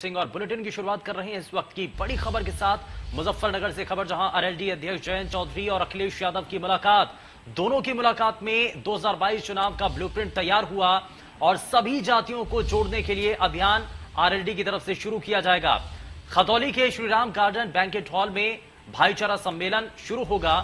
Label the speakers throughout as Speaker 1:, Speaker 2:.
Speaker 1: सिंह और बुलेटिन की शुरुआत कर रहे हैं इस वक्त की बड़ी खबर के साथ। मुजफ्फरनगर से खबर, जहां आरएलडी अध्यक्ष जयंत चौधरी और अखिलेश यादव की मुलाकात। दोनों की मुलाकात में 2022 चुनाव का ब्लूप्रिंट तैयार हुआ और सभी जातियों को जोड़ने के लिए अभियान आरएलडी की तरफ से शुरू किया जाएगा। खतौली के श्रीराम गार्डन बैंकेट हॉल में भाईचारा सम्मेलन शुरू होगा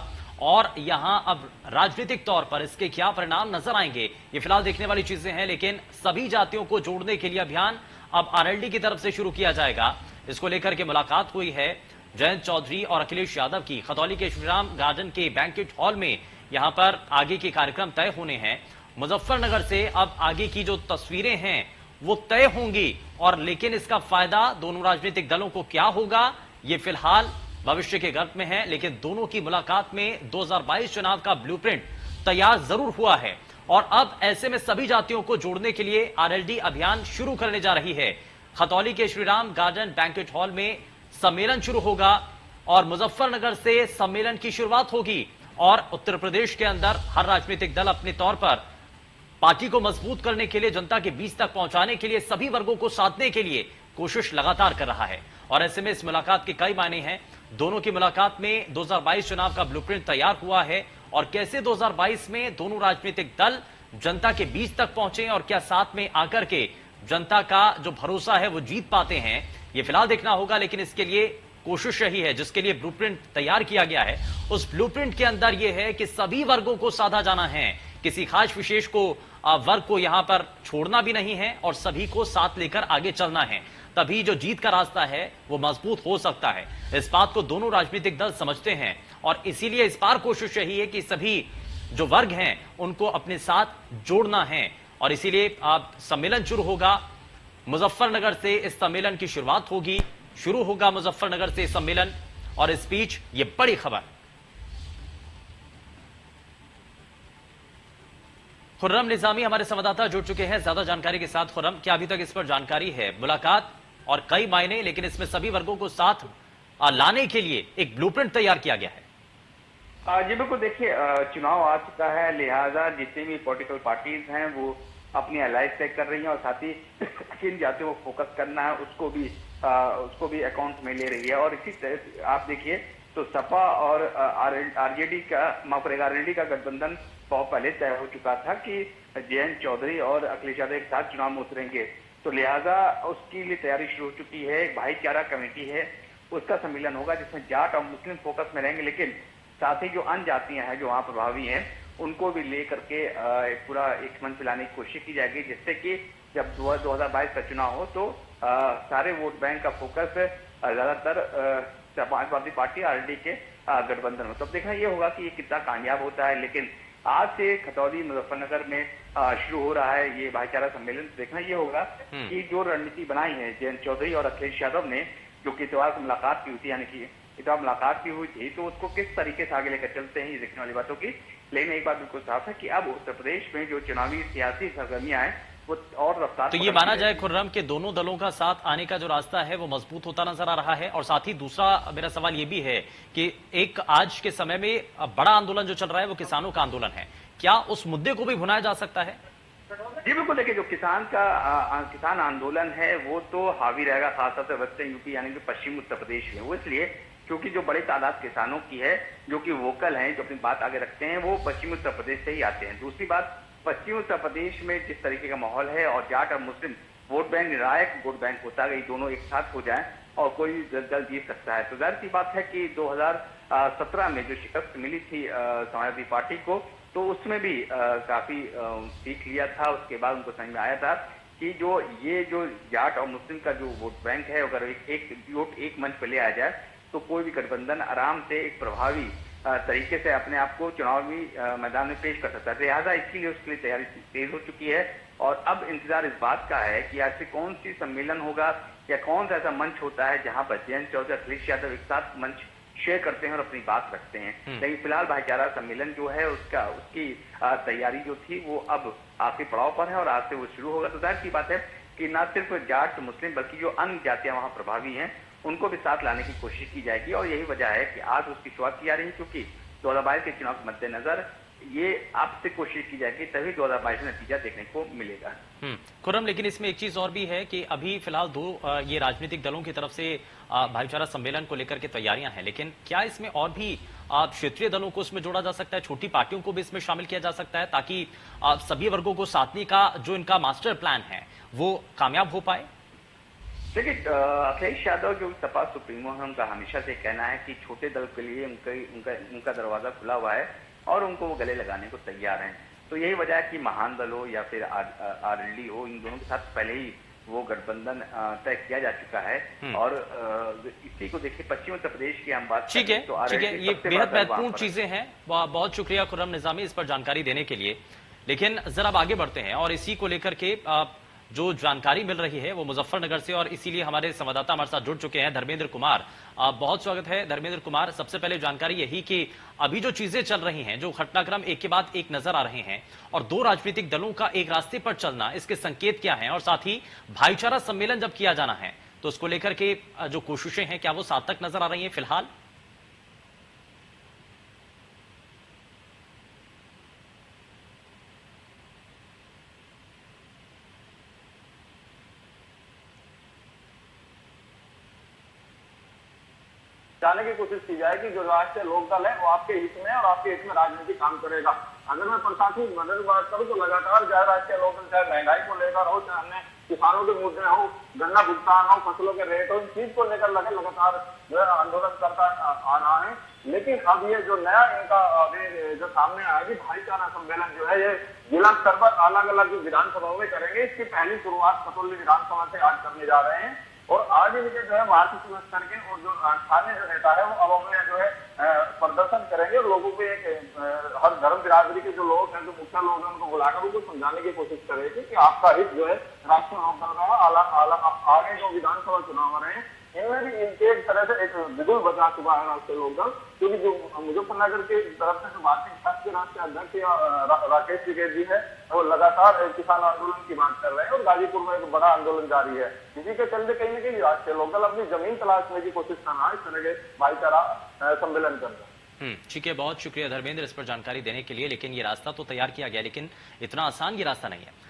Speaker 1: और यहां अब राजनीतिक तौर पर इसके क्या परिणाम नजर आएंगे, ये फिलहाल देखने वाली चीजें हैं। लेकिन सभी जातियों को जोड़ने के लिए अभियान अब आरएलडी की तरफ से शुरू किया जाएगा। इसको लेकर के मुलाकात हुई है जयंत चौधरी और अखिलेश यादव की। खतौली के श्रीराम गार्डन के बैंकेट हॉल में यहां पर आगे के कार्यक्रम तय होने हैं। मुजफ्फरनगर से अब आगे की जो तस्वीरें हैं वो तय होंगी, और लेकिन इसका फायदा दोनों राजनीतिक दलों को क्या होगा, ये फिलहाल भविष्य के गर्भ में है। लेकिन दोनों की मुलाकात में 2022 चुनाव का ब्लूप्रिंट तैयार जरूर हुआ है और अब ऐसे में सभी जातियों को जोड़ने के लिए आरएलडी अभियान शुरू करने जा रही है। खतौली के श्रीराम गार्डन बैंकेट हॉल में सम्मेलन शुरू होगा और मुजफ्फरनगर से सम्मेलन की शुरुआत होगी। और उत्तर प्रदेश के अंदर हर राजनीतिक दल अपने तौर पर पार्टी को मजबूत करने के लिए, जनता के बीच तक पहुंचाने के लिए, सभी वर्गों को साधने के लिए कोशिश लगातार कर रहा है। और ऐसे में इस मुलाकात के कई मायने हैं। दोनों की मुलाकात में 2022 चुनाव का ब्लूप्रिंट तैयार हुआ है और कैसे 2022 में दोनों राजनीतिक दल जनता के बीच तक पहुंचे और क्या साथ में आकर के जनता का जो भरोसा है वो जीत पाते हैं, ये फिलहाल देखना होगा। लेकिन इसके लिए कोशिश यही है, जिसके लिए ब्लूप्रिंट तैयार किया गया है, उस ब्लूप्रिंट के अंदर यह है कि सभी वर्गों को साधा जाना है। किसी खास विशेष को वर्ग को यहां पर छोड़ना भी नहीं है और सभी को साथ लेकर आगे चलना है। तभी जो जीत का रास्ता है वो मजबूत हो सकता है। इस बात को दोनों राजनीतिक दल समझते हैं और इसीलिए इस बार कोशिश यही है कि सभी जो वर्ग हैं उनको अपने साथ जोड़ना है। और इसीलिए अब सम्मेलन शुरू होगा। मुजफ्फरनगर से इस सम्मेलन की शुरुआत होगी, शुरू होगा मुजफ्फरनगर से सम्मेलन। और इस बीच ये बड़ी खबर, खुर्रम निजामी हमारे संवाददाता जुड़ चुके हैं ज्यादा जानकारी के साथ। खुर्रम, क्या अभी तक इस पर जानकारी है? मुलाकात और कई मायने, लेकिन इसमें सभी वर्गों को साथ लाने के लिए एक ब्लूप्रिंट तैयार किया गया है।
Speaker 2: जी बिल्कुल, देखिए चुनाव आ चुका है, लिहाजा जितनी भी पॉलिटिकल पार्टीज हैं वो अपनी अलायंस तय कर रही हैं और साथ ही किन जातियों को फोकस करना है उसको भी अकाउंट में ले रही है। और इसी तरह आप देखिए तो सपा और आरजेडी का आरएलडी का गठबंधन बहुत पहले तय हो चुका था कि जयंत चौधरी और अखिलेश यादव एक साथ चुनाव में उतरेंगे, तो लिहाजा उसके लिए तैयारी शुरू हो चुकी है। एक भाईचारा कमेटी है, उसका सम्मेलन होगा जिसमें जाट और मुस्लिम फोकस में रहेंगे, लेकिन साथ ही जो अन्य जातियां हैं जो वहां प्रभावी हैं उनको भी लेकर के पूरा एक मंच लाने की कोशिश की जाएगी, जिससे कि जब 2022 का चुनाव हो तो सारे वोट बैंक का फोकस ज्यादातर समाजवादी पार्टी आरएलडी के गठबंधन में। तो अब देखना ये होगा कि ये कितना कामयाब होता है। लेकिन आज से खतौली मुजफ्फरनगर में शुरू हो रहा है ये भाईचारा सम्मेलन। देखना ये होगा कि जो रणनीति बनाई है जयंत चौधरी और अखिलेश यादव ने, जो कि इतवार को मुलाकात की हुई थी, यानी कि इतवार मुलाकात की हुई थी, तो उसको किस तरीके से आगे लेकर चलते हैं ये देखने वाली बातों की। लेकिन एक बात बिल्कुल साफ है कि अब उत्तर प्रदेश में जो चुनावी सियासी सरगर्मियां हैं वो और रफ्तार।
Speaker 1: तो ये माना जाए खुर्रम कि दोनों दलों का साथ आने का जो रास्ता है वो मजबूत होता नजर आ रहा है। और साथ ही दूसरा मेरा सवाल ये भी है कि एक आज के समय में बड़ा आंदोलन जो चल रहा है वो किसानों का आंदोलन है, क्या उस मुद्दे को भी भुनाया जा सकता है?
Speaker 2: जी बिल्कुल, देखिए जो किसान आंदोलन है वो तो हावी रहेगा, खासतौर से वेस्टर्न यूपी यानी कि पश्चिमी उत्तर प्रदेश में। वो इसलिए क्योंकि जो बड़ी तादाद किसानों की है जो कि वोकल हैं, जो अपनी बात आगे रखते हैं, वो पश्चिमी उत्तर प्रदेश से ही आते हैं। दूसरी बात, पश्चिमी उत्तर प्रदेश में जिस तरीके का माहौल है और जाट और मुस्लिम वोट बैंक, निर्णायक वोट बैंक होता है, दोनों एक साथ हो जाए और कोई दल जीत सकता है। तो जाहिर सी बात है कि 2017 में जो शिकस्त मिली थी समाजवादी पार्टी को, तो उसमें भी काफी सीख लिया था। उसके बाद उनको समझ में आया था कि जो जाट और मुस्लिम का जो वोट बैंक है, अगर एक मंच पर ले आया जाए तो कोई भी गठबंधन आराम से एक प्रभावी तरीके से अपने आप को चुनावी मैदान में पेश कर सकता है। लिहाजा इसके लिए उसके लिए तैयारी तेज हो चुकी है और अब इंतजार इस बात का है कि ऐसे कौन सी सम्मेलन होगा या कौन सा ऐसा मंच होता है जहां पर जयंत चौधरी अखिलेश यादव एक साथ मंच शेयर करते हैं और अपनी बात रखते हैं। लेकिन फिलहाल भाईचारा सम्मेलन जो है उसकी तैयारी जो थी वो अब आखिरी पड़ाव पर है और आज से वो शुरू होगा। तो जाहिर सी बात है कि न सिर्फ जाट मुस्लिम बल्कि जो अन्य जातियां वहां प्रभावी हैं उनको भी साथ लाने की कोशिश की जाएगी। और यही वजह है कि आज उसकी शुरुआत की जा रही है, क्योंकि 2022 के चुनाव के मद्देनजर ये आपसे कोशिश की जाएगी, तभी 2022 में नतीजा देखने को मिलेगा।
Speaker 1: खुर्रम, लेकिन इसमें एक चीज और भी है कि अभी फिलहाल दो ये राजनीतिक दलों की तरफ से भाईचारा सम्मेलन को लेकर के तैयारियां हैं, लेकिन क्या इसमें और भी क्षेत्रीय दलों को इसमें जोड़ा जा सकता है, छोटी पार्टियों को भी इसमें शामिल किया जा सकता है, ताकि सभी वर्गों को साधने का जो इनका मास्टर प्लान है वो कामयाब हो पाए?
Speaker 2: देखिए, अखिलेश यादव जो सपा सुप्रीमो है, उनका हमेशा से कहना है कि छोटे दल के लिए उनका दरवाजा खुला हुआ है और उनको वो गले लगाने को तैयार हैं। तो यही वजह है कि महान दल हो या फिर आरएलडी हो, इन दोनों के साथ पहले ही वो गठबंधन तय किया जा चुका है। और इसी को देखिए, पश्चिम उत्तर प्रदेश की हम बात
Speaker 1: ठीक है,
Speaker 2: तो
Speaker 1: ठीक है, ये बेहद महत्वपूर्ण चीजें हैं। बहुत शुक्रिया खुर्रम निजामी इस पर जानकारी देने के लिए। लेकिन जरा आगे बढ़ते हैं और इसी को लेकर के जो जानकारी मिल रही है वो मुजफ्फरनगर से, और इसीलिए हमारे संवाददाता हमारे साथ जुड़ चुके हैं धर्मेंद्र कुमार। बहुत स्वागत है धर्मेंद्र कुमार। सबसे पहले जानकारी यही कि अभी जो चीजें चल रही हैं, जो घटनाक्रम एक के बाद एक नजर आ रहे हैं और दो राजनीतिक दलों का एक रास्ते पर चलना, इसके संकेत क्या हैं? और साथ ही भाईचारा सम्मेलन जब किया जाना है तो उसको लेकर के जो कोशिशें हैं, क्या वो सार्थक नजर आ रही है फिलहाल?
Speaker 3: जाने की कोशिश की जाए कि जो राष्ट्रीय लोकदल है वो आपके हित में और आपके हित में राजनीति काम करेगा। अगर मैं प्रशासनिक मदद की बात करूं तो लगातार चाहे राष्ट्रीय लोकदल चाहे महंगाई को लेकर हो, चाहे अन्य किसानों के मुद्दे हो, गन्ना भुगतान हो, फसलों के रेट हो, इन चीज को लेकर लगातार जो है आंदोलन करता आ रहा है। लेकिन अब ये जो नया इनका अभी जो सामने आया कि भाईचारा सम्मेलन जो है ये जिला स्तर पर अलग अलग विधानसभाओं में करेंगे। इसकी पहली शुरुआत कसौली विधानसभा से आज करने जा रहे हैं और आज इनके जो है मार्क्सिस्ट स्तर के और जो स्थानीय जो नेता है वो अब अपने जो है प्रदर्शन करेंगे और लोगों को एक हर धर्म बिरादरी के जो लोग हैं, जो मुख्य लोग हैं, उनको बुलाकर उनको समझाने की कोशिश करेंगे कि आपका हित जो है राष्ट्रीय लोकदल का आगे जो विधानसभा चुनाव आ रहे हैं इनमें भी इनके एक तरह से एक बिगुल बचा चुका है राष्ट्रीय लोकदल। क्योंकि जो मुजफ्फरनगर की तरफ से जो भारतीय किसान के राष्ट्रीय अध्यक्ष राकेश टिकैत जी है वो लगातार किसान आंदोलन की बात कर रहे हैं और गाजीपुर में एक बड़ा आंदोलन जारी है। इसी के चलते कहीं ना कहीं राष्ट्रीय लोकदल अपनी जमीन तलाशने की कोशिश कर रहा है इस तरह के भाईचारा सम्मेलन कर रहा है।
Speaker 1: ठीक है, बहुत शुक्रिया धर्मेंद्र इस पर जानकारी देने के लिए। लेकिन ये रास्ता तो तैयार किया गया, लेकिन इतना आसान ये रास्ता नहीं है।